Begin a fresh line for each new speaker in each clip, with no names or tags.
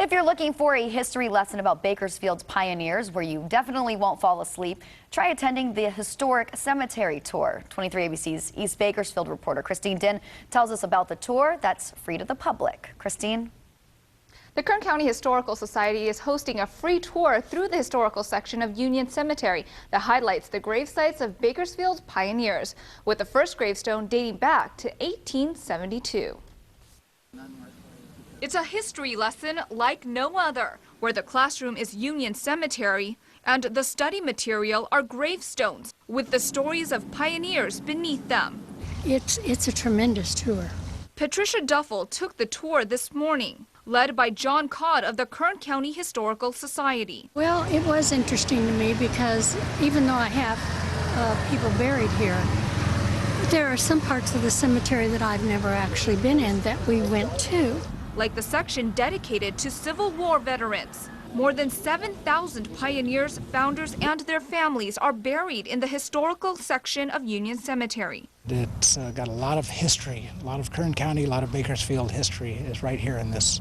If you're looking for a history lesson about Bakersfield's pioneers where you definitely won't fall asleep, try attending the historic cemetery tour. 23 ABC's East Bakersfield reporter Christine Din tells us about the tour that's free to the public. Christine?
The Kern County Historical Society is hosting a free tour through the historical section of Union Cemetery that highlights the grave sites of Bakersfield's pioneers, with the first gravestone dating back to 1872. It's a history lesson like no other, where the classroom is Union Cemetery and the study material are gravestones with the stories of pioneers beneath them.
It's a tremendous tour.
Patricia Duffel took the tour this morning, led by John Codd of the Kern County Historical Society.
Well, it was interesting to me because even though I have people buried here, there are some parts of the cemetery that I've never actually been in that we went to.
Like the section dedicated to Civil War veterans. More than 7,000 pioneers, founders, and their families are buried in the historical section of Union Cemetery.
It's got a lot of history, a lot of Kern County, a lot of Bakersfield history is right here in this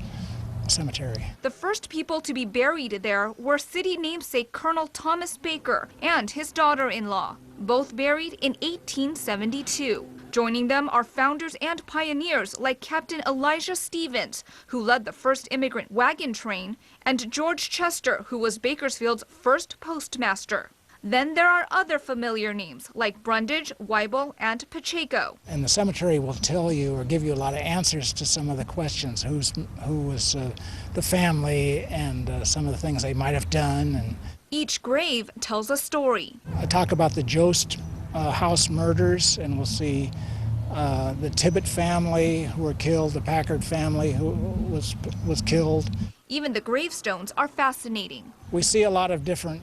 cemetery.
The first people to be buried there were city namesake Colonel Thomas Baker and his daughter-in-law, both buried in 1872. Joining them are founders and pioneers like Captain Elijah Stevens, who led the first immigrant wagon train, and George Chester, who was Bakersfield's first postmaster. Then there are other familiar names like Brundage, Weibel, and Pacheco.
And the cemetery will tell you or give you a lot of answers to some of the questions. Who was the family and some of the things they might have done. And
each grave tells a story.
I talk about the Jost house murders, and we'll see the Tibbet family who were killed, the Packard family who was killed.
Even the gravestones are fascinating.
We see a lot of different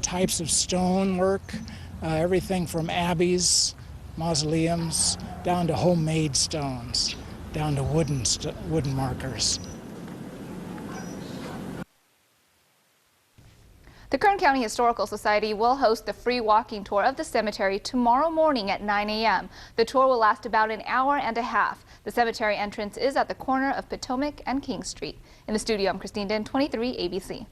types of stonework, everything from abbeys, mausoleums, down to homemade stones, down to wooden markers.
The Kern County Historical Society will host the free walking tour of the cemetery tomorrow morning at 9 a.m. The tour will last about an hour and a half. The cemetery entrance is at the corner of Potomac and King Street. In the studio, I'm Christine Din, 23 ABC.